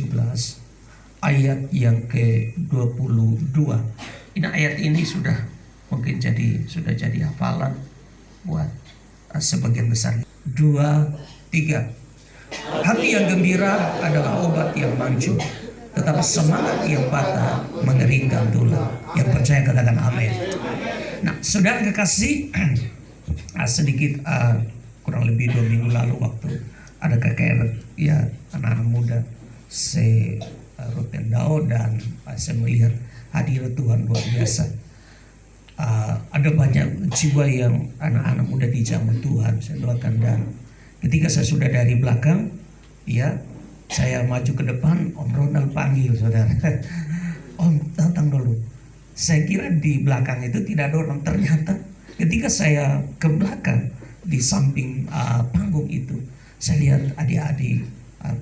17 ayat yang ke-22. Ini ayat ini sudah sudah jadi hafalan buat sebagian besar. 2, 3. Hati yang gembira adalah obat yang manjur, tetapi semangat yang patah mengeringkan tulang. Yang percaya katakan amin. Nah, saudara kekasih, sedikit kurang lebih 2 minggu lalu waktu ada KKR ya anak-anak muda Rotendao, dan saya melihat hadirat Tuhan luar biasa. Ada banyak jiwa yang anak-anak muda di zaman Tuhan, saya doakan. Dan ketika saya sudah dari belakang, ya saya maju ke depan, Om Ronald panggil saudara, Om datang dulu. Saya kira di belakang itu tidak ada orang, ternyata ketika saya ke belakang di samping panggung itu, saya lihat adik-adik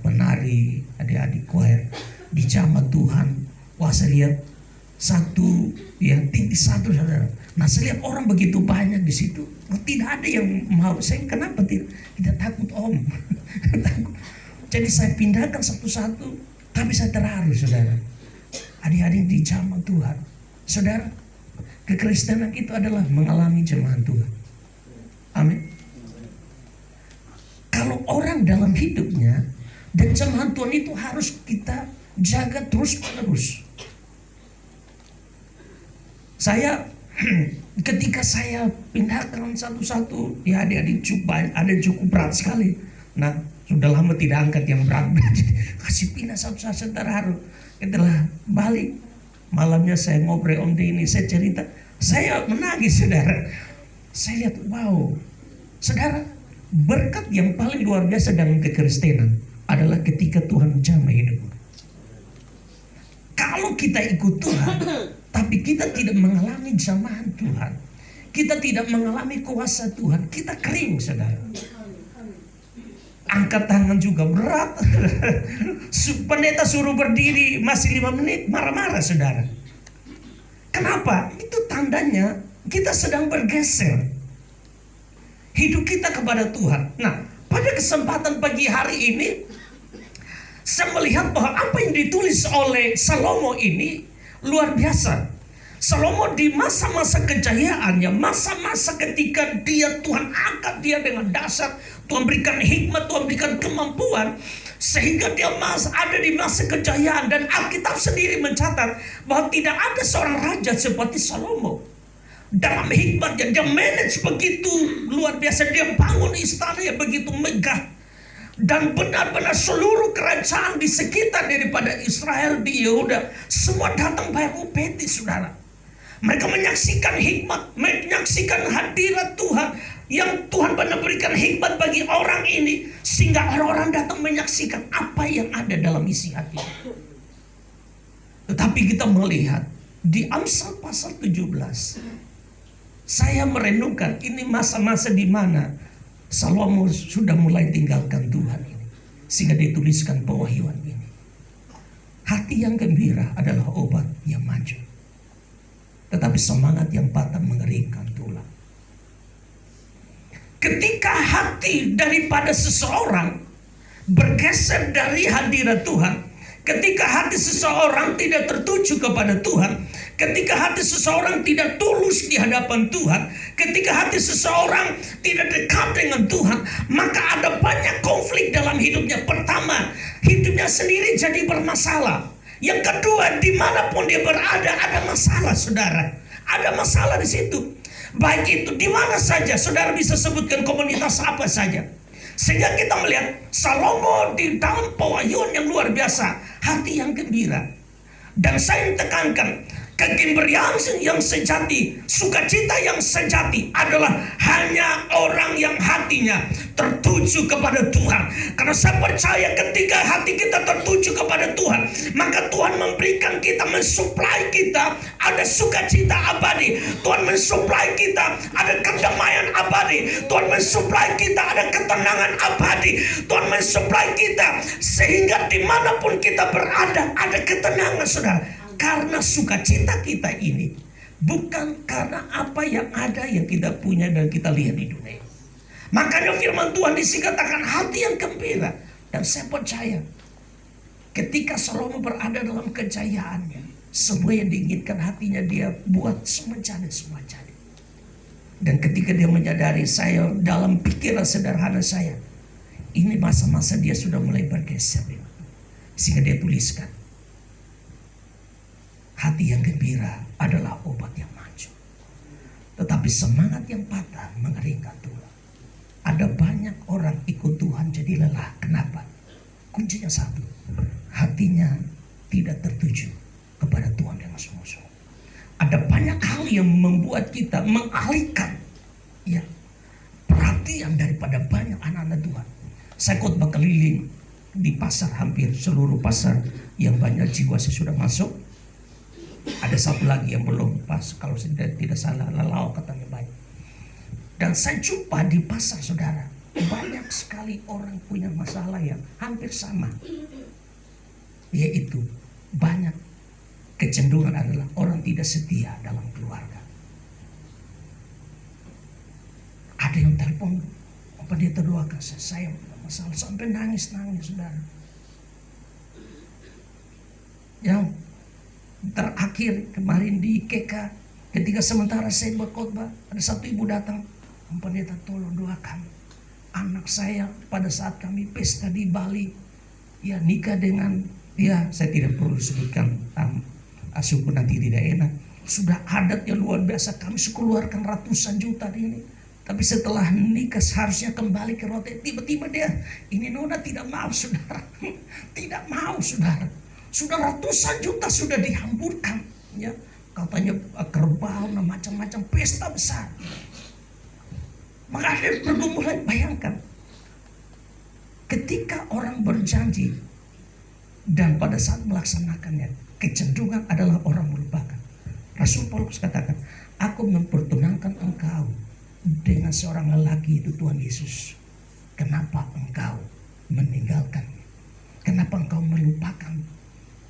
penari, adik-adik choir di zaman Tuhan. Wah, saya lihat satu yang tinggi satu saudara. Nah, saya lihat orang begitu banyak di situ. Tidak ada yang mau. Saya kenapa tidak takut Om? Takut. Jadi saya pindahkan satu-satu, tapi saya terharu saudara. Adik-adik di zaman Tuhan, saudara, kekristenan itu adalah mengalami jemaat Tuhan. Amin. Kalau orang dalam hidupnya dan jemaat Tuhan itu harus kita jaga terus-menerus. Saya ketika saya pindahkan satu-satu, ya adik-adik cukup berat sekali. Nah, sudah lama tidak angkat yang berat. Kasih pindah satu-satu, terharu. Setelah balik malamnya saya ngobrol Om Dini, saya cerita, saya menangis saudara. Saya lihat, wow, saudara, berkat yang paling luar biasa dalam kekristenan adalah ketika Tuhan menjamah hidupmu. Kalau kita ikut Tuhan, tapi kita tidak mengalami jamahan Tuhan, kita tidak mengalami kuasa Tuhan, kita kering saudara. Angkat tangan juga berat. Pendeta suruh berdiri masih 5 menit, marah-marah saudara. Kenapa? Itu tandanya kita sedang bergeser hidup kita kepada Tuhan. Nah, pada kesempatan pagi hari ini, saya melihat bahwa apa yang ditulis oleh Salomo ini luar biasa. Salomo di masa-masa kejayaannya, masa-masa ketika Tuhan angkat dia dengan dasar, Tuhan berikan hikmat, Tuhan berikan kemampuan, sehingga dia ada di masa kejayaan. Dan Alkitab sendiri mencatat bahwa tidak ada seorang raja seperti Salomo. Dalam hikmatnya dia manage begitu luar biasa, dia bangun istana yang begitu megah. Dan benar-benar seluruh kerajaan di sekitar daripada Israel di Yehuda semua datang bayar upeti saudara. Mereka menyaksikan hikmat, menyaksikan hadirat Tuhan, yang Tuhan benar berikan hikmat bagi orang ini, sehingga orang-orang datang menyaksikan apa yang ada dalam isi hati. Tetapi kita melihat di Amsal pasal 17, saya merenungkan ini masa-masa di mana Salomo sudah mulai tinggalkan Tuhan ini, sehingga dituliskan pewahyuan ini. Hati yang gembira adalah obat yang manjur, tetapi semangat yang patah mengeringkan tulang. Ketika hati daripada seseorang bergeser dari hadirat Tuhan, ketika hati seseorang tidak tertuju kepada Tuhan, ketika hati seseorang tidak tulus di hadapan Tuhan, ketika hati seseorang tidak dekat dengan Tuhan, maka ada banyak konflik dalam hidupnya. Pertama, hidupnya sendiri jadi bermasalah. Yang kedua, dimanapun dia berada ada masalah saudara. Ada masalah di situ. Baik itu di mana saja, saudara bisa sebutkan komunitas apa saja. Sehingga kita melihat Salomo di dalam pewahyuan yang luar biasa, hati yang gembira. Dan saya tekankan, kegembiraan yang sejati, sukacita yang sejati adalah hanya orang yang hatinya tertuju kepada Tuhan. Karena saya percaya ketika hati kita tertuju kepada Tuhan, maka Tuhan memberikan kita, mensuplai kita ada sukacita abadi. Tuhan mensuplai kita ada kedamaian abadi. Tuhan mensuplai kita ada ketenangan abadi. Tuhan mensuplai kita sehingga dimanapun kita berada ada ketenangan saudara. Karena sukacita kita ini bukan karena apa yang ada yang kita punya dan kita lihat di dunia. Makanya firman Tuhan di sini katakan hati yang gembira. Dan saya percaya Ketika Salomo berada dalam kejayaannya, semua yang diinginkan hatinya dia buat, semua jadi. Dan ketika dia menyadari, saya dalam pikiran sederhana saya, ini masa-masa dia sudah mulai bergeser. Sehingga dia tuliskan, hati yang gembira adalah obat yang maju, tetapi semangat yang patah mengeringkan tulang. Ada banyak orang ikut Tuhan jadi lelah. Kenapa? Kuncinya satu, hatinya tidak tertuju kepada Tuhan dengan sungguh-sungguh. Ada banyak hal yang membuat kita mengalihkan perhatian daripada banyak anak-anak Tuhan. Saya khotbah keliling di pasar, hampir seluruh pasar yang banyak jiwa saya sudah masuk. Ada satu lagi yang belum pas, kalau saya tidak salah, Lalau katanya banyak. Dan saya jumpa di pasar, saudara, banyak sekali orang punya masalah yang hampir sama, yaitu banyak kecenderungan adalah orang tidak setia dalam keluarga. Ada yang telepon, apa dia terdoakan saya masalah, sampai nangis saudara. Yang terakhir kemarin di IKK, ketika sementara saya berkhotbah, ada satu ibu datang, pendeta tolong doakan anak saya pada saat kami pesta di Bali, nikah dengan saya tidak perlu sebutkan suku nanti tidak enak. Sudah adat yang luar biasa, kami keluarkan ratusan juta ini. Tapi setelah nikah seharusnya kembali ke rote, tiba-tiba dia, ini nona tidak mau saudara. Tidak mau saudara. Sudah ratusan juta sudah dihamburkan. Katanya kerbau, macam-macam pesta besar. Maka ada perlu mulai bayangkan. Ketika orang berjanji dan pada saat melaksanakannya, kecenderungan adalah orang melupakan. Rasul Paulus katakan, aku mempertunangkan engkau dengan seorang lelaki, itu Tuhan Yesus. Kenapa engkau meninggalkannya? Kenapa engkau melupakan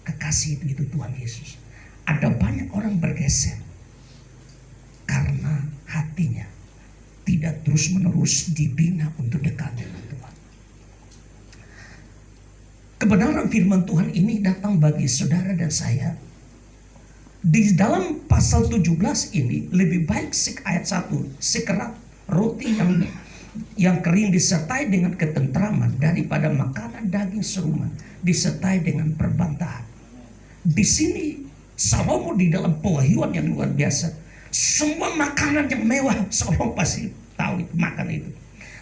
kekasih itu Tuhan Yesus? Ada banyak orang bergeser karena hatinya tidak terus-menerus dibina untuk dekat dengan Tuhan. Kebenaran firman Tuhan ini datang bagi saudara dan saya. Di dalam pasal 17 ini, lebih baik ayat 1, sekerat roti yang kering disertai dengan ketentraman daripada makanan daging serumah disertai dengan perbantahan. Di sini Salomo di dalam pewahyuan yang luar biasa, semua makanan yang mewah Salomo pasti tahu itu, makan itu.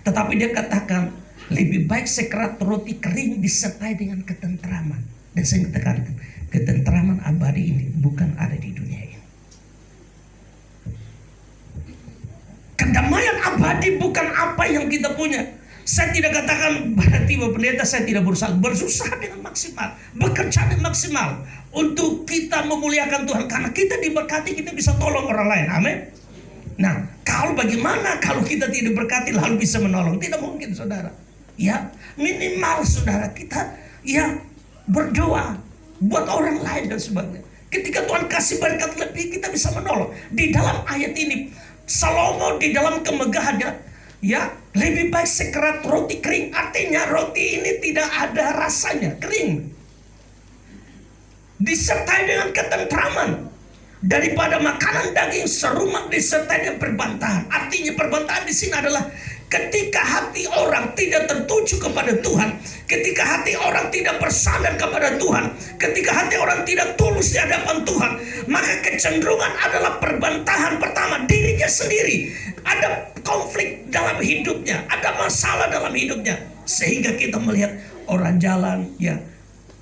Tetapi dia katakan lebih baik sekerat roti kering disertai dengan ketentraman. Dan saya katakan ketentraman abadi ini bukan ada di dunia ini. Kedamaian abadi bukan apa yang kita punya. Saya tidak katakan berarti Bapak Pendeta saya tidak berusaha dengan maksimal, bekerja dengan maksimal untuk kita memuliakan Tuhan, karena kita diberkati, kita bisa tolong orang lain. Amin. Nah, kalau bagaimana kalau kita tidak diberkati lalu bisa menolong? Tidak mungkin saudara. Minimal saudara kita berdoa buat orang lain dan sebagainya. Ketika Tuhan kasih berkat lebih, kita bisa menolong. Di dalam ayat ini Salomo di dalam kemegahannya lebih baik sekerat roti kering, artinya roti ini tidak ada rasanya, kering, disertai dengan ketentraman daripada makanan daging serumah disertai dengan perbantahan. Artinya perbantahan di sini adalah ketika hati orang tidak tertuju kepada Tuhan, ketika hati orang tidak bersandar kepada Tuhan, ketika hati orang tidak tulus di hadapan Tuhan, maka kecenderungan adalah perbantahan. Pertama, dirinya sendiri ada konflik dalam hidupnya, ada masalah dalam hidupnya, sehingga kita melihat orang jalan,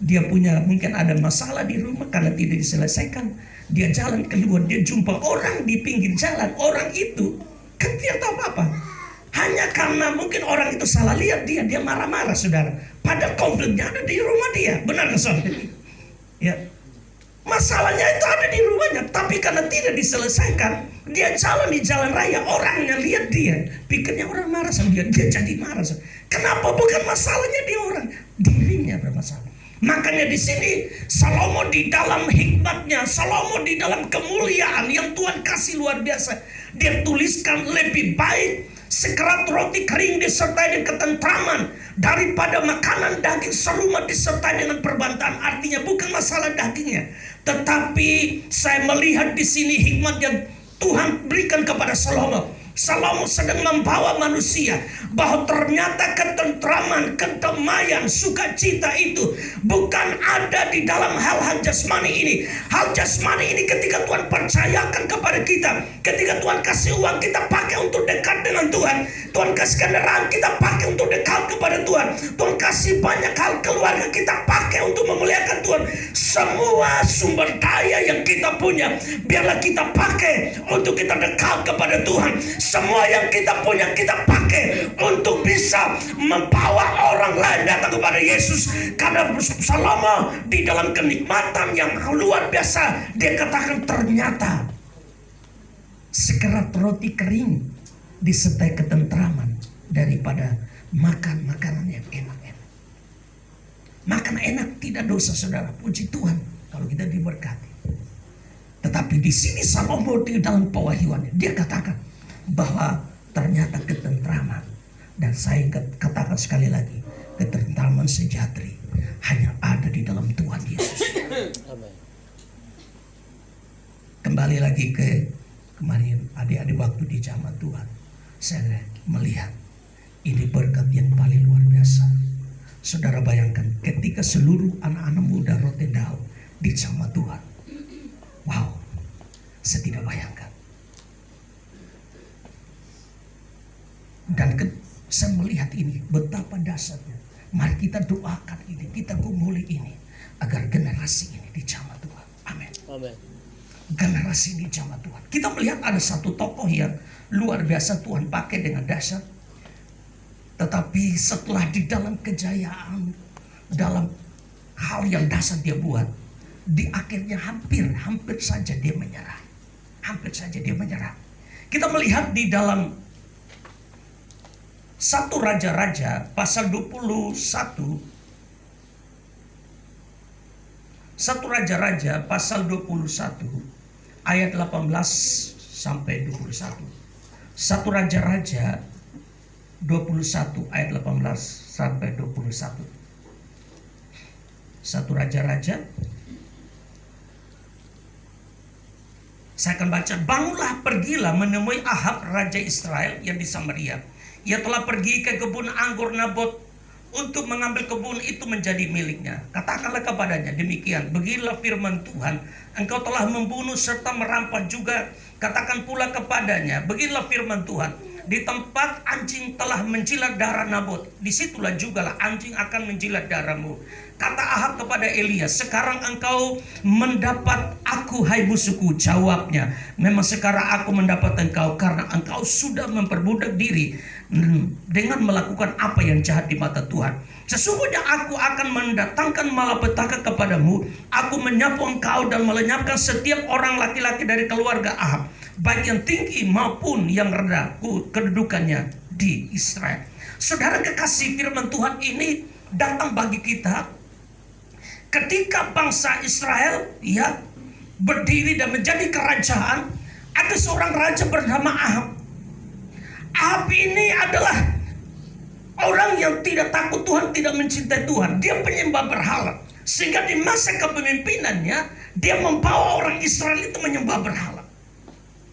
dia punya mungkin ada masalah di rumah karena tidak diselesaikan. Dia jalan keluar, dia jumpa orang di pinggir jalan, orang itu kan tidak tahu apa-apa. Hanya karena mungkin orang itu salah lihat dia marah-marah saudara. Padahal konfliknya ada di rumah dia. Benar gak saudara? Masalahnya itu ada di rumahnya. Tapi karena tidak diselesaikan, dia jalan di jalan raya, orangnya lihat dia, pikirnya orang marah sama dia jadi marah. Kenapa? Bukan masalahnya di orang, dirinya bermasalah. Makanya di sini Salomo di dalam hikmatnya, Salomo di dalam kemuliaan yang Tuhan kasih luar biasa, dia tuliskan lebih baik Sekerat roti kering disertai dengan ketentraman daripada makanan daging serumah disertai dengan perbantahan. Artinya bukan masalah dagingnya, tetapi saya melihat di sini hikmat yang Tuhan berikan kepada Salomo. Salomo sedang membawa manusia bahwa ternyata ketentraman, kedamaian, sukacita itu bukan ada di dalam hal-hal jasmani ini. Hal jasmani ini ketika Tuhan percayakan kepada kita, ketika Tuhan kasih uang kita pakai untuk dekat dengan Tuhan, Tuhan kasih kendaraan kita pakai untuk dekat kepada Tuhan, Tuhan kasih banyak hal keluarga kita pakai untuk memuliakan Tuhan. Semua sumber daya yang kita punya biarlah kita pakai untuk kita dekat kepada Tuhan. Semua yang kita punya kita pakai untuk bisa membawa orang lain datang kepada Yesus. Karena Salomo di dalam kenikmatan yang luar biasa, dia katakan ternyata sekerat roti kering disertai ketentraman daripada makan makanan yang enak-enak. Makan enak tidak dosa, saudara. Puji Tuhan kalau kita diberkati. Tetapi di sini Salomo di dalam pewahyuannya dia katakan bahwa ternyata ketentraman, dan saya katakan sekali lagi, ketentraman sejati hanya ada di dalam Tuhan Yesus. Kembali lagi ke kemarin adik-adik waktu di jamaah Tuhan, saya melihat ini berkat yang paling luar biasa. Saudara bayangkan ketika seluruh anak-anak muda Rotendao di jamaah Tuhan. Wow, saya tidak bayangkan. Dan saya melihat ini betapa dahsyatnya. Mari kita doakan ini, kita gumuli ini agar generasi ini dijamah Tuhan. Amin. Amin. Generasi ini dijamah Tuhan. Kita melihat ada satu tokoh yang luar biasa Tuhan pakai dengan dahsyat. Tetapi setelah di dalam kejayaan, dalam hal yang dahsyat dia buat, di akhirnya hampir saja dia menyerah. Hampir saja dia menyerah. Kita melihat di dalam 1 Raja-Raja pasal 21. 1 Raja-Raja pasal 21 ayat 18 sampai 21. 1 Raja-Raja 21 ayat 18 sampai 21. 1 Raja-Raja. Saya akan baca. Bangunlah, pergilah menemui Ahab raja Israel yang di Samaria. Ia telah pergi ke kebun anggur Nabot untuk mengambil kebun itu menjadi miliknya. Katakanlah kepadanya demikian, beginilah firman Tuhan, engkau telah membunuh serta merampas juga. Katakan pula kepadanya, beginilah firman Tuhan, di tempat anjing telah menjilat darah Nabot, disitulah jugalah anjing akan menjilat darahmu. Kata Ahab kepada Elia, sekarang engkau mendapat aku, hai musuhku. Jawabnya, memang sekarang aku mendapat engkau karena engkau sudah memperbudak diri dengan melakukan apa yang jahat di mata Tuhan. Sesungguhnya aku akan mendatangkan malapetaka kepadamu. Aku menyapu engkau dan melenyapkan setiap orang laki-laki dari keluarga Ahab, baik yang tinggi maupun yang rendah, kedudukannya di Israel. Saudara kekasih, firman Tuhan ini datang bagi kita ketika bangsa Israel berdiri dan menjadi kerajaan. Ada seorang raja bernama Ahab. Ahab ini adalah orang yang tidak takut Tuhan, tidak mencintai Tuhan. Dia penyembah berhala. Sehingga di masa kepemimpinannya dia membawa orang Israel itu menyembah berhala.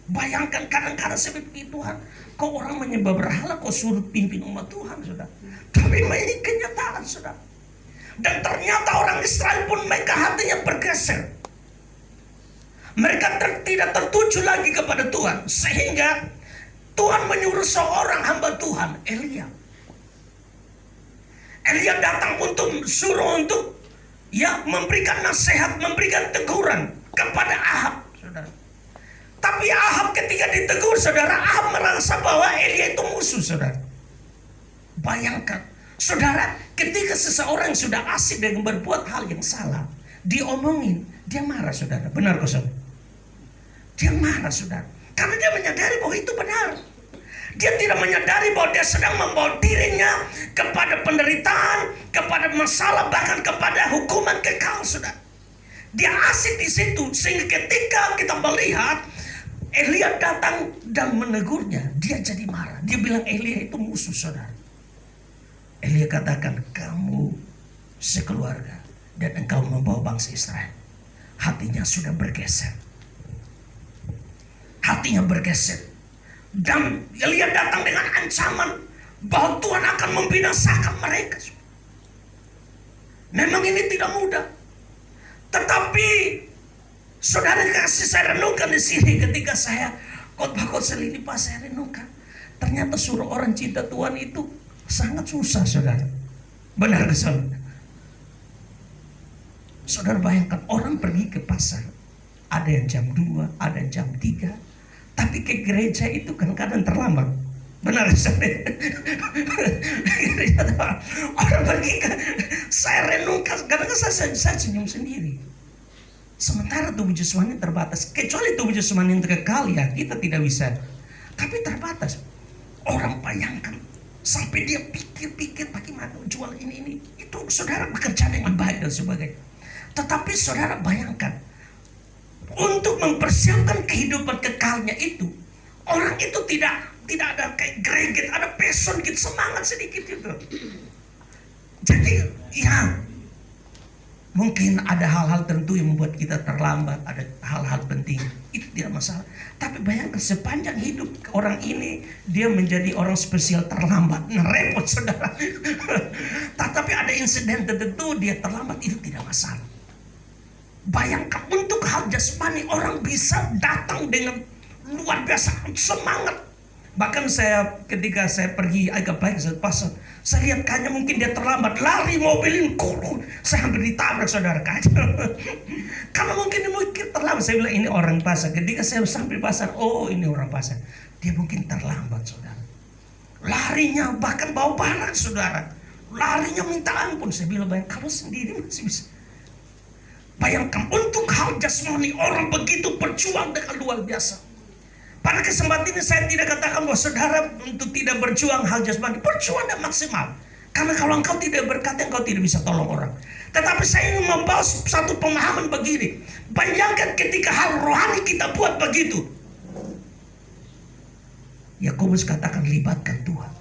Bayangkan, kadang-kadang saya pikir, Tuhan, kok orang menyembah berhala, kok suruh pimpin umat Tuhan, saudara. Tapi ini kenyataan, saudara. Dan ternyata orang Israel pun mereka hatinya bergeser. Mereka tidak tertuju lagi kepada Tuhan. Sehingga Tuhan menyuruh seorang hamba Tuhan, Elia. Elia datang untuk memberikan nasihat, memberikan teguran kepada Ahab, saudara. Tapi Ahab ketika ditegur, saudara, Ahab merasa bahwa Elia itu musuh, saudara. Bayangkan, saudara, ketika seseorang sudah asik dengan berbuat hal yang salah, diomongin, dia marah, saudara. Benar kok, saudara? Dia marah, saudara. Karena dia menyadari bahwa itu benar. Dia tidak menyadari bahwa dia sedang membawa dirinya kepada penderitaan, kepada masalah, bahkan kepada hukuman kekal, saudara. Dia asik di situ, sehingga ketika kita melihat Elia datang dan menegurnya. Dia jadi marah. Dia bilang Elia itu musuh saudara. Elia katakan, kamu sekeluarga dan engkau membawa bangsa Israel. Hatinya sudah bergeser. Hatinya bergeser. Dan Elia datang dengan ancaman bahwa Tuhan akan membinasakan mereka. Memang ini tidak mudah. Tetapi saudara kasih, saya renungkan di sini ketika saya khotbah ini, pas saya renungkan, ternyata suruh orang cinta Tuhan itu sangat susah, saudara. Benar ke saudara? Saudara bayangkan orang pergi ke pasar, ada yang jam 2, ada yang jam 3, tapi ke gereja itu kadang-kadang terlambat. Benar saudara? Orang pergi ke, saya renungkan, kadang-kadang saya senyum sendiri. Sementara tubuh jasmani terbatas, kecuali tubuh jasmani yang kekal ya kita tidak bisa. Tapi terbatas. Orang bayangkan sampai dia pikir-pikir bagaimana jual ini. Itu saudara bekerja dengan baik dan sebagainya. Tetapi saudara bayangkan, untuk mempersiapkan kehidupan kekalnya itu, orang itu tidak ada kayak greget, ada passion gitu, semangat sedikit itu. Jadi ya, mungkin ada hal-hal tertentu yang membuat kita terlambat, ada hal-hal penting, itu tidak masalah. Tapi bayangkan sepanjang hidup orang ini, dia menjadi orang spesial terlambat. Nah, repot saudara. Tetapi ada insiden tertentu dia terlambat, itu tidak masalah. Bayangkan untuk hal jasmani orang bisa datang dengan luar biasa semangat. Bahkan ketika saya pergi agak baik ke pasar, saya lihat kayaknya mungkin dia terlambat, lari mobilin kurung, saya hampir ditabrak saudara kayaknya. Karena mungkin terlambat, saya bilang ini orang pasar. Ketika saya sampai pasar, oh ini orang pasar, dia mungkin terlambat saudara. Larinya bahkan bawa barang saudara, larinya minta ampun. Saya bilang kalau sendiri masih bisa. Bayangkan untuk hal jasmani orang begitu berjuang dengan luar biasa. Pada kesempatan ini saya tidak katakan bahwa saudara untuk tidak berjuang hal jasmani, berjuang dan maksimal. Karena kalau engkau tidak berkata, engkau tidak bisa tolong orang. Tetapi saya ingin membawa satu pemahaman begini. Bayangkan ketika hal rohani kita buat begitu. Yakobus katakan libatkan Tuhan.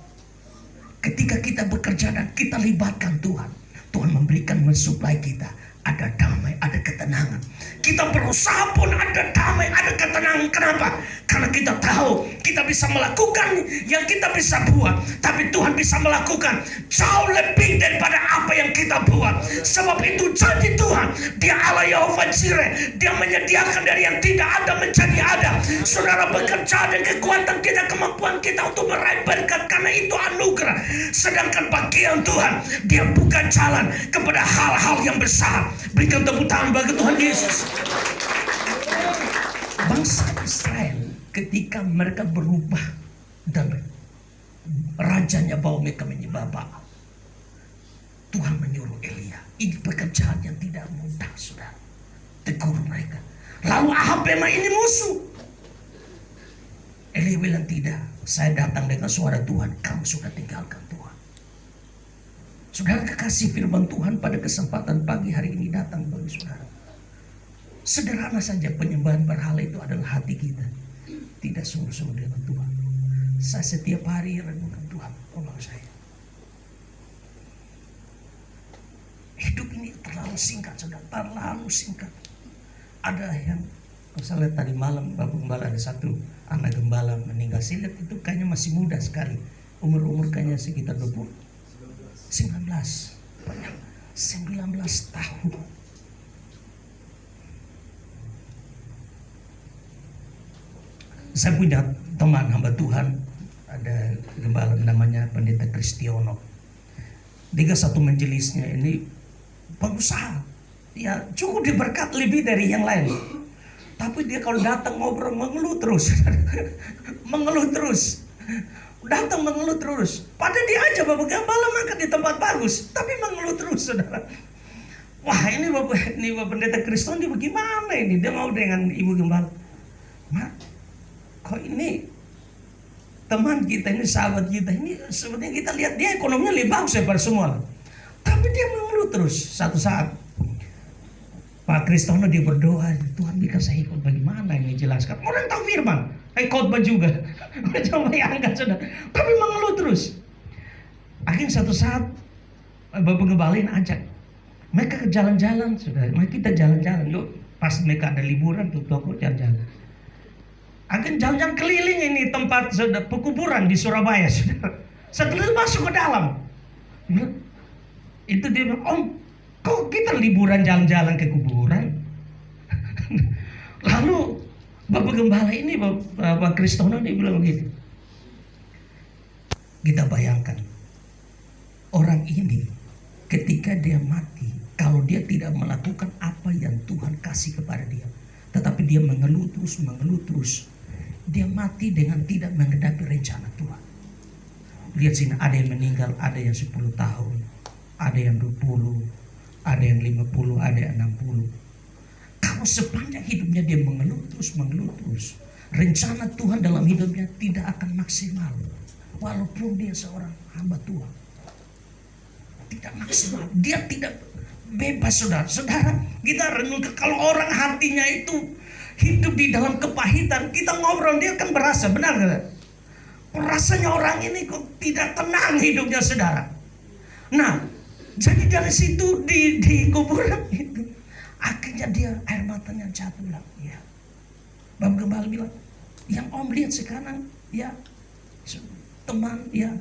Ketika kita bekerja dan kita libatkan Tuhan, Tuhan memberikan mensuplai kita. Ada damai, ada ketenangan. Kita berusaha pun ada damai, ada ketenangan. Kenapa? Karena kita tahu kita bisa melakukan yang kita bisa buat, tapi Tuhan bisa melakukan jauh lebih daripada apa yang kita buat. Sebab itu janji Tuhan, Dia Allah Yehova Jireh, Dia menyediakan dari yang tidak ada menjadi ada. Saudara bekerja dengan kekuatan kita, kemampuan kita untuk meraih berkat, karena itu anugerah. Sedangkan bagian Tuhan, Dia buka jalan kepada hal-hal yang besar. Berikan tepuk tangan bagi Tuhan Yesus. Bangsa Israel ketika mereka berubah dan rajanya bawa mereka menyembah Baal, Tuhan menyuruh Elia. Ini pekerjaan yang tidak mudah saudara. Tegur mereka. Lalu Ahab memang ini musuh. Elia bilang tidak. Saya datang dengan suara Tuhan. Kamu sudah tinggalkan Tuhan. Saudara, kekasih firman Tuhan pada kesempatan pagi hari ini datang bagi saudara. Sederhana saja, penyembahan berhala itu adalah hati kita tidak sungguh-sungguh dengan Tuhan. Saya setiap hari renungkan Tuhan, tolong saya. Hidup ini terlalu singkat saudara, terlalu singkat. Ada yang, saya lihat tadi malam Bapak Gembala ada satu anak gembala meninggal. Saya lihat itu kayaknya masih muda sekali. Umur kayaknya sekitar 19 tahun. Saya punya teman hamba Tuhan, ada gembala namanya Pendeta Kristiono. Dia satu majelisnya ini pengusaha, ya cukup diberkat lebih dari yang lain. Tapi dia kalau datang ngobrol mengeluh terus, mengeluh terus. Datang mengeluh terus. Padahal dia aja Bapak Gembala makan di tempat bagus, tapi mengeluh terus saudara. Wah ini Bapak Pendeta Kriston dia bagaimana ini? Dia mau dengan Ibu Gembala. Mak, kok ini teman kita ini, sahabat kita ini, sebenarnya kita lihat dia ekonominya lebih bagus daripada semua. Tapi dia mengeluh terus. Satu saat Pak Kristono dia berdoa, Tuhan berikan saya ikut bagaimana ini dijelaskan. Orang tahu firman, khotbah juga. Coba bayangkan saudara, tapi mengeluh terus. Akhirnya satu saat Bapak Gembala ajak mereka ke jalan-jalan, saudara. Mari kita jalan-jalan. Yuk, pas mereka ada liburan tuh toko jalan-jalan. Akhirnya jalan-jalan keliling ini tempat saudara pekuburan di Surabaya, saudara. Setelah itu masuk ke dalam. Itu dia bilang, "Om, kok kita liburan jalan-jalan ke kuburan?" Lalu Bapak Gembala ini, Bapak Kristono, dia bilang begitu. Kita bayangkan, orang ini ketika dia mati, kalau dia tidak melakukan apa yang Tuhan kasih kepada dia, tetapi dia mengeluh terus, dia mati dengan tidak menghadapi rencana Tuhan. Lihat sini, ada yang meninggal, ada yang 10 tahun, ada yang 20, ada yang 50, ada yang 60. Kalau sepanjang hidupnya dia mengeluh terus, rencana Tuhan dalam hidupnya tidak akan maksimal. Walaupun dia seorang hamba Tuhan, tidak maksimal. Dia tidak bebas, saudara. Saudara, kita renungkan, kalau orang hatinya itu hidup di dalam kepahitan, kita ngobrol, dia akan berasa, benar gak? Rasanya orang ini kok tidak tenang hidupnya, saudara. Nah, jadi dari situ di kuburan itu, akhirnya dia air matanya jatuh, bilang, ya. Bapak Gembala bilang, yang Om lihat sekarang, ya, teman, ya,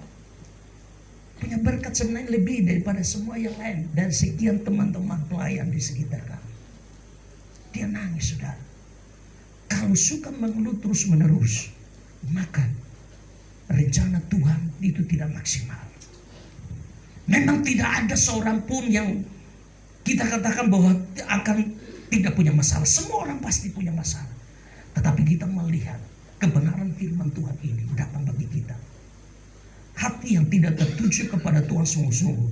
punya berkat sebenarnya lebih daripada semua yang lain, dan sekian teman-teman pelayan di sekitar kami. Dia nangis, saudara. Kalau suka mengeluh terus menerus, maka rencana Tuhan itu tidak maksimal. Memang tidak ada seorang pun yang kita katakan bahwa akan tidak punya masalah. Semua orang pasti punya masalah. Tetapi kita melihat kebenaran firman Tuhan ini datang bagi kita. Hati yang tidak tertuju kepada Tuhan sungguh-sungguh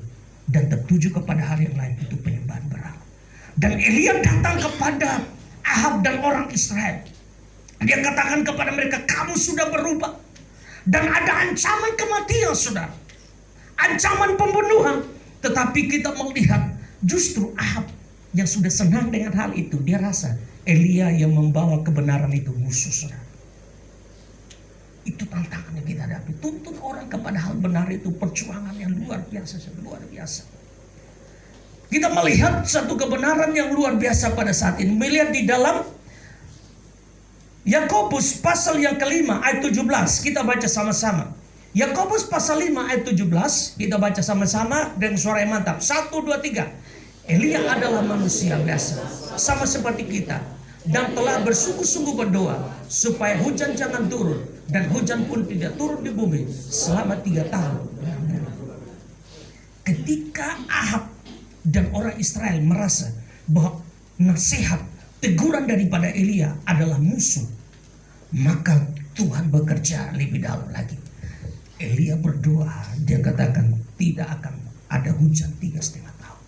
dan tertuju kepada hal yang lain, itu penyembahan berhala. Dan Elia datang kepada Ahab dan orang Israel. Dia katakan kepada mereka, kamu sudah berubah. Dan ada ancaman kematian, saudara. Ancaman pembunuhan. Tetapi kita melihat justru Ahab yang sudah senang dengan hal itu, dia rasa Elia yang membawa kebenaran itu musuh, saudara. Itu tantangan yang kita hadapi. Tuntun orang kepada hal benar itu perjuangan yang luar biasa, luar biasa. Kita melihat satu kebenaran yang luar biasa pada saat ini. Melihat di dalam Yakobus pasal yang kelima ayat 17. Kita baca sama-sama. Yakobus pasal 5 ayat 17. Kita baca sama-sama dengan suara yang mantap. 1, 2, 3. Elia adalah manusia biasa, sama seperti kita, dan telah bersungguh-sungguh berdoa supaya hujan jangan turun, dan hujan pun tidak turun di bumi selama 3 tahun. Ketika Ahab dan orang Israel merasa bahwa nasihat, teguran daripada Elia adalah musuh, maka Tuhan bekerja lebih dalam lagi. Elia berdoa, dia katakan tidak akan ada hujan 3,5 tahun.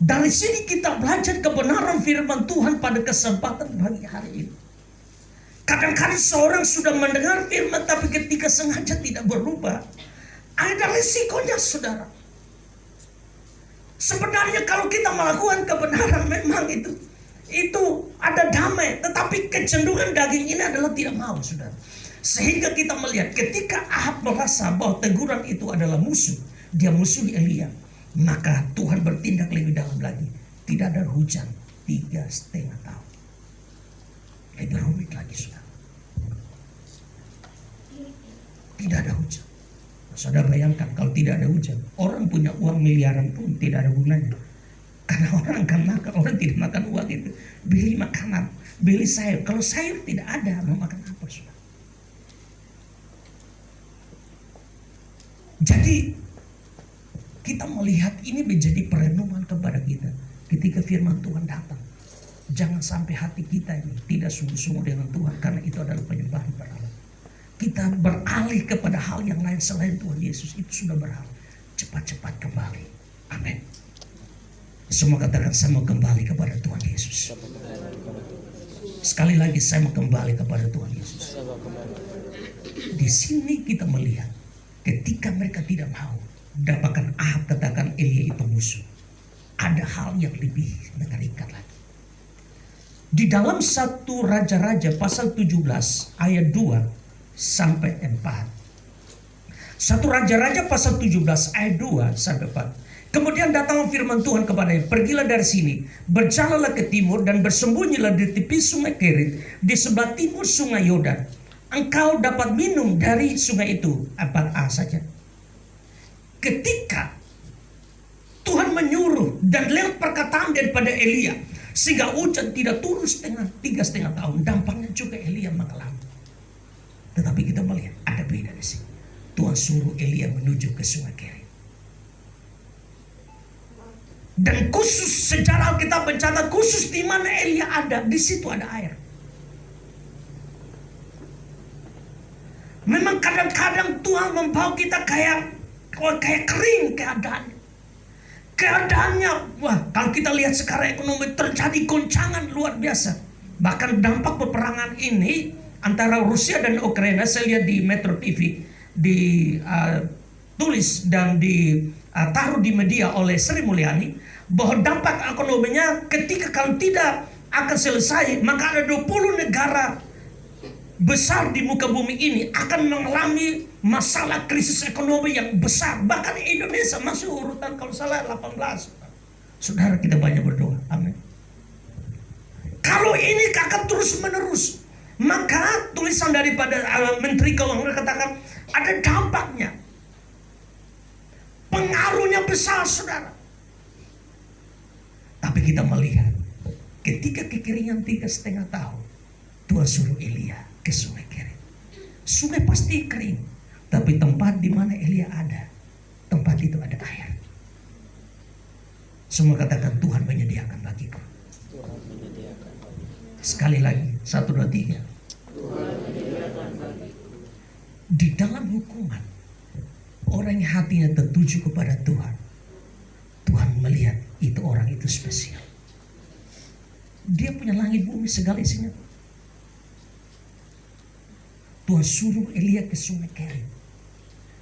Dari sini kita belajar kebenaran firman Tuhan pada kesempatan pagi hari ini. Kadang-kadang seorang sudah mendengar firman, tapi ketika sengaja tidak berubah, ada risikonya, saudara. Sebenarnya kalau kita melakukan kebenaran, memang itu ada damai, tetapi kecenderungan daging ini adalah tidak mau, saudara. Sehingga kita melihat ketika Ahab merasa bahwa teguran itu adalah musuh, dia musuhi Elia, maka Tuhan bertindak lebih dalam lagi. Tidak ada hujan 3,5 tahun. Lebih rumit lagi, saudara. Tidak ada hujan. Saudara bayangkan kalau tidak ada hujan, orang punya uang miliaran pun tidak ada gunanya. Karena orang akan makan, orang tidak makan uang itu. Beli makanan, beli sayur. Kalau sayur tidak ada, mau makan apa, saudara? Jadi kita melihat ini menjadi perenungan kepada kita ketika firman Tuhan datang. Jangan sampai hati kita ini tidak sungguh-sungguh dengan Tuhan, karena itu adalah penyembahan berhala. Kita beralih kepada hal yang lain selain Tuhan Yesus, itu sudah berhala. Cepat-cepat kembali. Amin. Semua katakan, saya mau kembali kepada Tuhan Yesus. Sekali lagi, saya mau kembali kepada Tuhan Yesus. Di sini kita melihat ketika mereka tidak mau, dapatkan Ahab katakan Elia itu musuh. Ada hal yang lebih mengerikan lagi. Di dalam 1 Raja-Raja pasal 17 ayat 2 sampai 4. 1 Raja-Raja pasal 17 ayat 2 sampai 4. Kemudian datang firman Tuhan kepadanya, pergilah dari sini, berjalanlah ke timur dan bersembunyilah di tepi sungai Kerit, di sebelah timur sungai Yordan. Engkau dapat minum dari sungai itu. 4a saja. Ketika Tuhan menyuruh dan lewat perkataan daripada Elia, sehingga hujan tidak turun 3,5 tahun, dampaknya juga Elia mengalami. Tetapi kita melihat ada beda di sini. Tuhan suruh Elia menuju ke sungai Kerit. Dan khusus sejarah Alkitab mencatat khusus di mana Elia ada, di situ ada air. Memang kadang-kadang Tuhan membawa kita kayak kering keadaannya. Wah, kalau kita lihat sekarang ekonomi terjadi goncangan luar biasa. Bahkan dampak peperangan ini antara Rusia dan Ukraina, saya lihat di Metro TV ditulis dan ditaruh di media oleh Sri Mulyani, bahwa dampak ekonominya ketika kalau tidak akan selesai, maka ada 20 negara besar di muka bumi ini akan mengalami masalah krisis ekonomi yang besar. Bahkan Indonesia masuk urutan kalau salah 18. Saudara, kita banyak berdoa. Amin. Kalau ini akan terus menerus, maka tulisan daripada Menteri Keuangan katakan ada dampaknya. Pengaruhnya besar, saudara. Tapi kita melihat ketika kekeringan 3,5 tahun, Tuhan suruh Elia ke sungai Kerit. Sungai pasti kering, tapi tempat di mana Elia ada, tempat itu ada air. Semua katakan, Tuhan menyediakan bagiku. Tuhan menyediakan bagiku. Sekali lagi, 1, 2, 3. Tuhan menyediakan bagiku. Di dalam hukuman, orang yang hatinya tertuju kepada Tuhan, Tuhan melihat itu orang itu spesial. Dia punya langit bumi segala isinya. Tuhan suruh Elia ke sungai Kerit,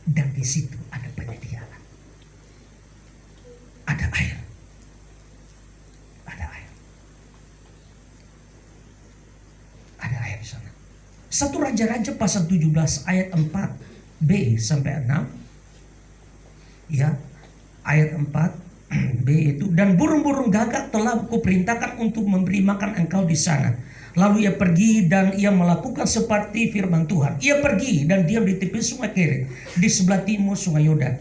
dan di situ ada penyediaan. Ada air. Ada air. Ada air di sana. 1 Raja-Raja pasal 17 ayat 4b sampai 6. Ya, ayat 4b itu, dan burung-burung gagak telah kuperintahkan untuk memberi makan engkau di sana. Lalu ia pergi dan ia melakukan seperti firman Tuhan. Ia pergi dan diam di tepi sungai Kerit, di sebelah timur sungai Yordan.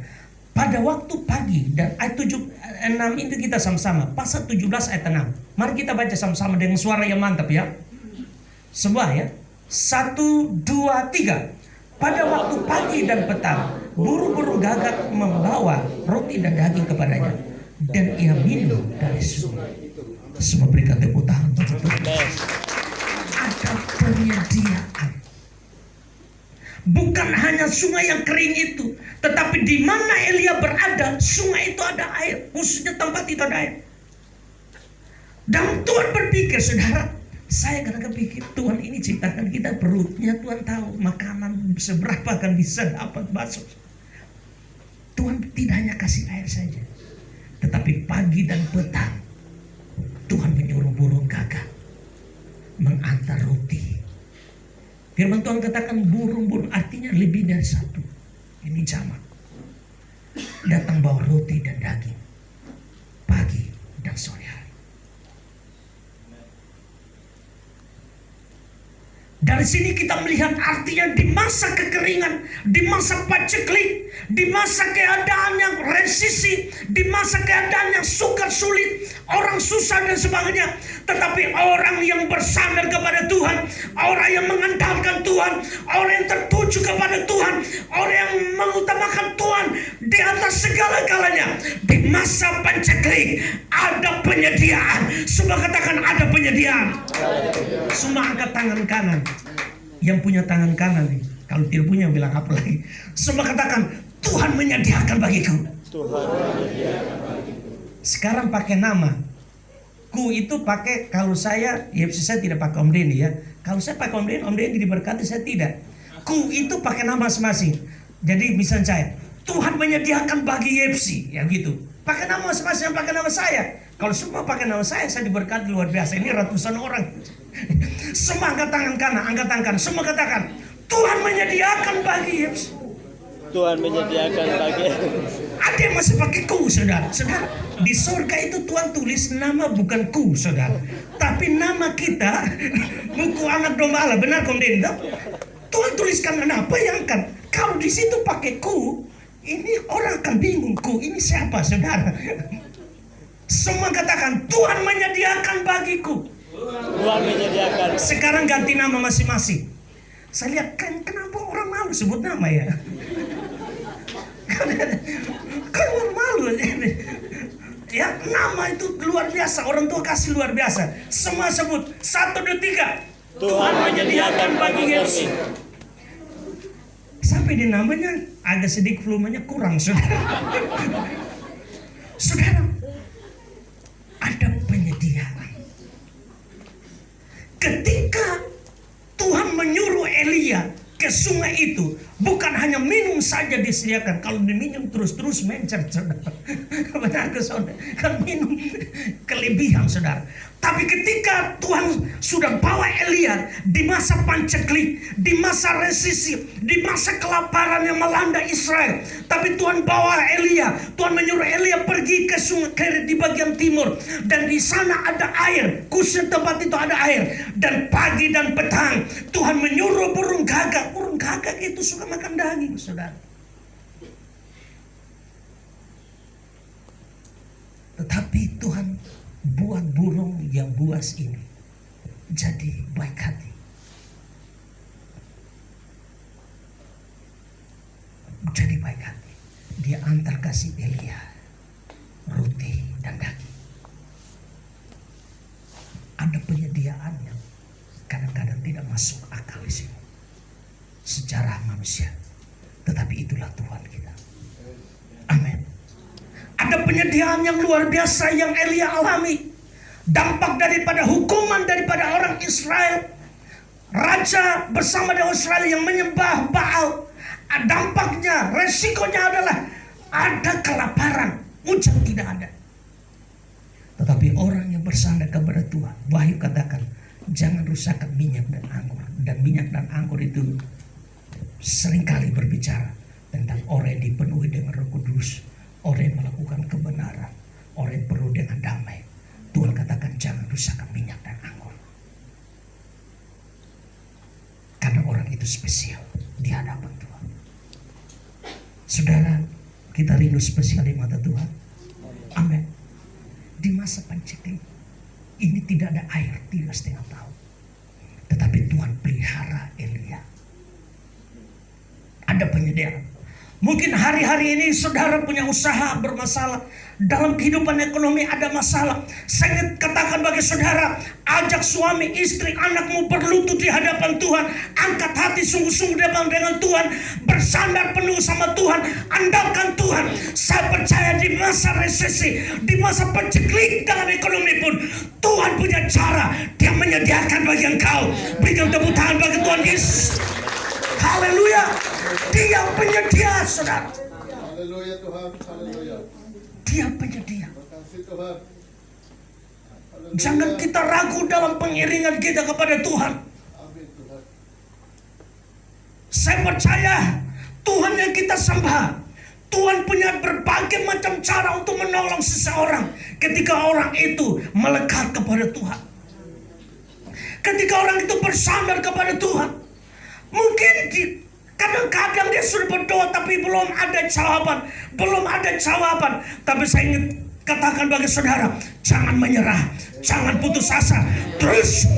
Pada waktu pagi, dan ayat 6 itu kita sama-sama. Pasal 17 ayat 6. Mari kita baca sama-sama dengan suara yang mantap ya. Semua ya. 1, 2, 3. Pada waktu pagi dan petang, burung-burung gagak membawa roti dan daging kepadanya, dan ia minum dari sungai. Semua berikan tepuk tangan bagi Tuhan. Ada penyediaan. Bukan hanya sungai yang kering itu, tetapi di mana Elia berada, sungai itu ada air. Khususnya tempat itu ada air. Dan Tuhan berpikir, saudara, saya kadang-kadang pikir Tuhan ini ciptakan kita perutnya, Tuhan tahu makanan seberapa akan bisa dapat masuk. Tuhan tidak hanya kasih air saja, tetapi pagi dan petang Tuhan menyuruh burung gagak mengantar roti. Firman Tuhan katakan burung-burung, artinya lebih dari satu. Ini jamak. Datang bawa roti dan daging pagi dan sore hari. Dari sini kita melihat artinya di masa kekeringan, di masa paceklik, di masa keadaan yang resisi, di masa keadaan yang sukar sulit, orang susah dan sebagainya. Tetapi orang yang bersandar kepada Tuhan, orang yang mengandalkan Tuhan, orang yang tertuju kepada Tuhan, orang yang mengutamakan Tuhan di atas segala-galanya. Di masa paceklik ada penyediaan. Semua katakan ada penyediaan. Semua angkat tangan kanan. Yang punya tangan kanan nih, kalau tidak punya bilang apa lagi. Semua katakan Tuhan menyediakan bagiku. Tuhan menyediakan bagiku. Sekarang pakai nama. Ku itu pakai, kalau saya, ya saya tidak pakai Om Denny ya. Kalau saya pakai Om Denny diberkati, saya tidak. Ku itu pakai nama masing-masing. Jadi misalnya saya, Tuhan menyediakan bagi Yepsi, ya gitu. Pakai nama masing-masing, pakai nama saya. Kalau semua pakai nama saya diberkati luar biasa. Ini ratusan orang. Semua angkat tangan kanan, angkat tangan kanan. Semua katakan, Tuhan menyediakan bagi Yesus. Tuhan menyediakan bagi. Ada yang masih pakai ku, saudara. Saudara, di surga itu Tuhan tulis nama bukan ku, saudara. Tapi nama kita, buku anak domba Allah. Benar, Kom Deddy? Tuhan tuliskan nama, bayangkan. Kalau di situ pakai ku, ini orang akan bingung, ku ini siapa, saudara? Semua katakan, Tuhan menyediakan bagiku. Tuhan menyediakan. Sekarang ganti nama masing-masing. Saya lihat, kenapa orang malu sebut nama ya? Kan orang malu. Ya, nama itu luar biasa. Orang tua kasih luar biasa. Semua sebut, 1, 2, 3. Tuhan menyediakan bagi Yesus. Sampai di namanya agak sedikit volumenya kurang, saudara. Saudara, ada penyediaan. Ketika Tuhan menyuruh Elia ke sungai itu, bukan hanya minum saja disediakan. Kalau diminum terus-terus mencer, saudara. Benar ke saudara? Kan minum kelebihan, saudara. Tapi ketika Tuhan sudah bawa Elia di masa panceklik, di masa resisi, di masa kelaparan yang melanda Israel, tapi Tuhan bawa Elia, Tuhan menyuruh Elia pergi ke sungai Kerit di bagian timur, dan di sana ada air, khusus tempat itu ada air. Dan pagi dan petang Tuhan menyuruh burung gagak itu suka makan daging, saudara. Tetapi Tuhan buat burung yang buas ini jadi baik hati. Jadi baik hati. Dia antar kasih Elia roti dan daging. Ada penyediaan yang kadang-kadang tidak masuk akal di sini secara manusia. Tetapi itulah Tuhan kita. Amin. Ada penyediaan yang luar biasa yang Elia alami. Dampak daripada hukuman daripada orang Israel. Raja bersama dengan Israel yang menyembah Baal. Dampaknya, resikonya adalah ada kelaparan. Hujan tidak ada. Tetapi orang yang bersandar kepada Tuhan, Wahyu katakan, jangan rusakkan minyak dan anggur. Dan minyak dan anggur itu seringkali berbicara tentang orang yang dipenuhi dengan Roh Kudus, orang yang melakukan kebenaran, orang yang penuh dengan damai. Tuhan katakan jangan rusakkan minyak dan anggur. Karena orang itu spesial di hadapan Tuhan. Saudara, kita rindu spesial di mata Tuhan. Amin. Di masa panceklik ini tidak ada air 3,5 tahun. Tetapi Tuhan pelihara Elia. Ada penyediaan. Mungkin hari-hari ini saudara punya usaha bermasalah. Dalam kehidupan ekonomi ada masalah. Saya katakan bagi saudara, ajak suami, istri, anakmu berlutut di hadapan Tuhan. Angkat hati sungguh-sungguh dengan Tuhan. Bersandar penuh sama Tuhan. Andalkan Tuhan. Saya percaya di masa resesi, di masa penceklik dalam ekonomi pun, Tuhan punya cara. Dia menyediakan bagi engkau. Berikan tepuk tangan bagi Tuhan Yesus. Haleluya. Dia penyedia, saudara. Haleluya Tuhan, haleluya. Dia penyedia. Terima Tuhan. Jangan kita ragu dalam pengiringan kita kepada Tuhan. Amin Tuhan. Saya percaya Tuhan yang kita sembah, Tuhan punya berbagai macam cara untuk menolong seseorang ketika orang itu melekat kepada Tuhan. Ketika orang itu bersandar kepada Tuhan. Mungkin kadang-kadang dia sudah berdoa tapi belum ada jawaban. Tapi saya ingin katakan bagi saudara, jangan menyerah, jangan putus asa. Terus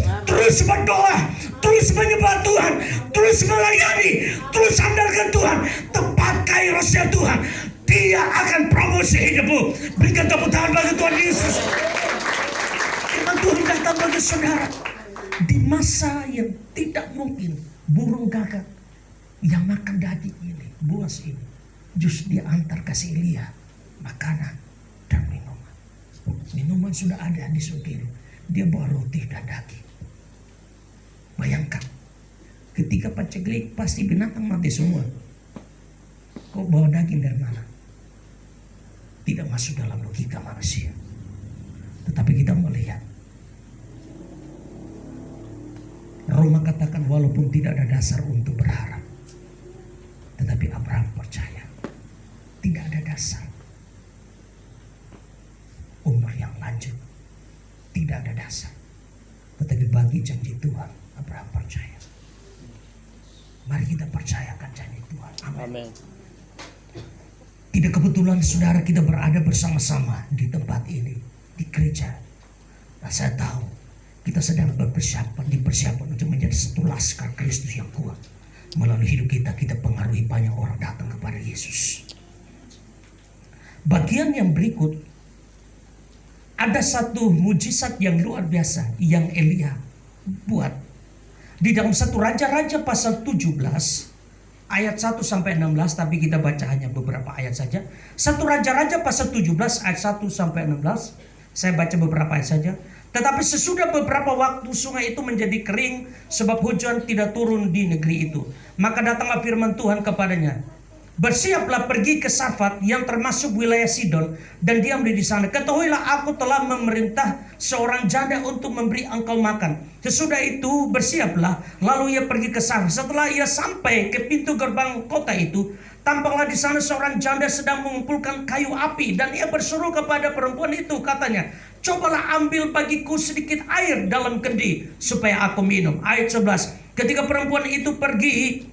berdoa, terus menyembah Tuhan, terus melayani, terus andalkan Tuhan. Tepat kairosnya Tuhan, Dia akan promosi hidupmu. Berikan tepuk tangan bagi Tuhan Yesus. Firman Tuhan datang bagi saudara di masa yang tidak mungkin. Burung gagak yang makan daging ini, buas ini, justru dia antar kasih Elia makanan dan minuman. Minuman sudah ada di surga. Dia bawa roti dan daging. Bayangkan, ketika paceklik pasti binatang mati semua. Kok bawa daging dari mana? tidak masuk dalam logika manusia. Tetapi kita melihat Roma katakan walaupun tidak ada dasar untuk berharap, tetapi Abraham percaya. Tidak ada dasar. Umur yang lanjut, tidak ada dasar. Tetapi bagi janji Tuhan, Abraham percaya. Mari kita percayakan janji Tuhan. Amin. Amin. Tidak kebetulan saudara kita berada bersama-sama di tempat ini, di gereja. Nah, saya tahu kita sedang dipersiapkan untuk menjadi satu laskar Kristus yang kuat. Melalui hidup kita pengaruhi banyak orang datang kepada Yesus. Bagian yang berikut, ada satu mujizat yang luar biasa yang Elia buat. Di dalam satu Raja-Raja pasal 17 ayat 1 sampai 16, tapi kita baca hanya beberapa ayat saja. Satu Raja-Raja pasal 17 ayat 1 sampai 16. Saya baca beberapa ayat saja. Tetapi sesudah beberapa waktu sungai itu menjadi kering sebab hujan tidak turun di negeri itu. Maka datanglah firman Tuhan kepadanya. Bersiaplah pergi ke Sarfat yang termasuk wilayah Sidon dan diam di sana. Ketahuilah aku telah memerintah seorang janda untuk memberi engkau makan. Sesudah itu bersiaplah, lalu ia pergi ke Sarfat. Setelah ia sampai ke pintu gerbang kota itu, tampaklah di sana seorang janda sedang mengumpulkan kayu api dan ia berseru kepada perempuan itu, katanya, cobalah ambil bagiku sedikit air dalam kendi supaya aku minum. Ayat 11. Ketika perempuan itu pergi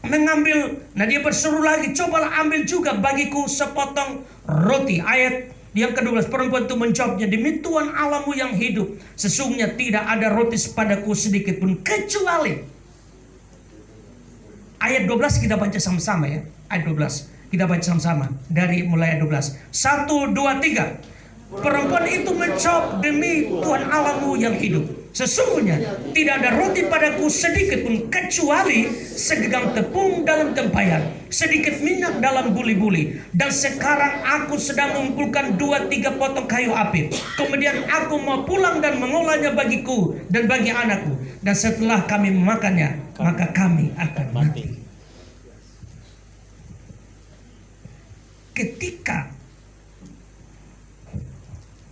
mengambil, nah dia berseru lagi, cobalah ambil juga bagiku sepotong roti. Ayat yang ke-12, perempuan itu menjawabnya, demi Tuhan Allahmu yang hidup, sesungguhnya tidak ada roti padaku sedikit pun, kecuali. Ayat 12 kita baca sama-sama ya. Ayat 12 kita baca sama-sama dari mulai ayat 12. 1, 2, 3. Perempuan itu menjawab, demi Tuhan Allahmu yang hidup, sesungguhnya tidak ada roti padaku sedikit pun, kecuali segenggam tepung dalam tempayan, sedikit minyak dalam buli-buli. Dan sekarang aku sedang mengumpulkan 2-3 potong kayu api. Kemudian aku mau pulang dan mengolahnya bagiku dan bagi anakku. Dan setelah kami memakannya, maka kami akan mati. Ketika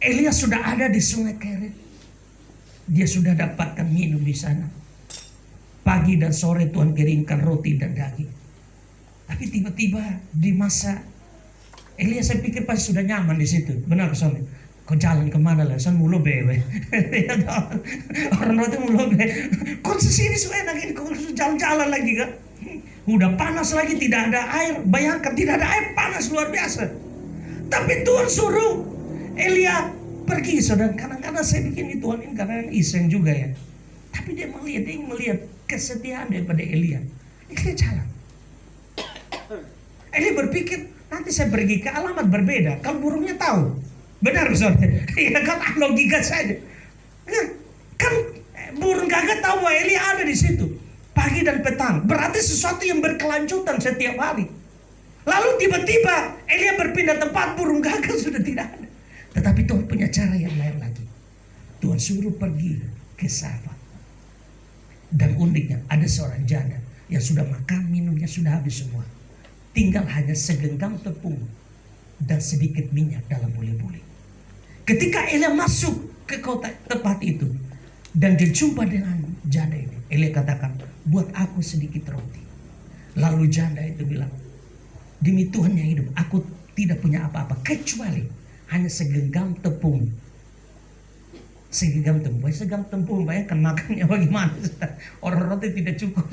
Elia sudah ada di sungai Kerit, dia sudah dapatkan minum di sana. Pagi dan sore Tuhan kirimkan roti dan daging. Tapi tiba-tiba di masa Elia, saya pikir pasti sudah nyaman di situ. Benar suami? Kau jalan kemana lah? San mulu bebe. Orang roti mulu bebe. Kau sesini enak ini. Kau jalan-jalan lagi kan? Udah panas lagi, tidak ada air. Bayangkan tidak ada air, panas luar biasa. Tapi Tuhan suruh Elia pergi, saudara. Kadang-kadang saya bikin Tuhan ini karena iseng juga ya. Tapi dia melihat kesetiaan daripada Elia. Elia jalan. Elia berpikir, nanti saya pergi ke alamat berbeda. Kalau burungnya tahu. Benar, saudara. Ya kan, logika saja. Kan burung gagak tahu bahwa Elia ada di situ. Pagi dan petang. Berarti sesuatu yang berkelanjutan setiap hari. Lalu tiba-tiba Elia berpindah tempat, burung gagak sudah tidak ada. Tetapi Tuhan punya cara yang lain lagi. Tuhan suruh pergi ke Sarfat. Dan uniknya ada seorang janda yang sudah makan, minumnya sudah habis semua. Tinggal hanya segenggam tepung dan sedikit minyak dalam buli-buli. Ketika Elia masuk ke kota tempat itu dan berjumpa dengan janda ini, Elia katakan, buat aku sedikit roti. Lalu janda itu bilang, demi Tuhan yang hidup, aku tidak punya apa-apa kecuali hanya segenggam tepung. Segenggam tepung, bayangkan makannya bagaimana. Orang roti tidak cukup.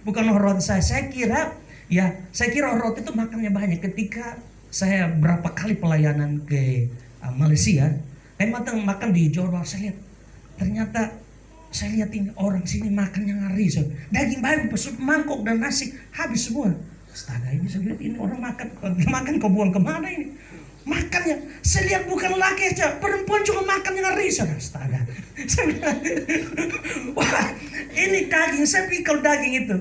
Bukan orang roti saya. Saya kira orang roti itu makannya banyak. Ketika saya berapa kali pelayanan ke Malaysia, saya makan di Johor, saya lihat ternyata saya lihat ini orang sini makannya ngeri. So. Daging bayam, mangkok dan nasi habis semua. Astaga, ini saya lihat ini orang makan kau buang kemana ini? Makannya, saya lihat bukan laki aja, perempuan juga makannya ngeri. Astaga, saya bilang, wah ini daging, saya pikir kalau daging itu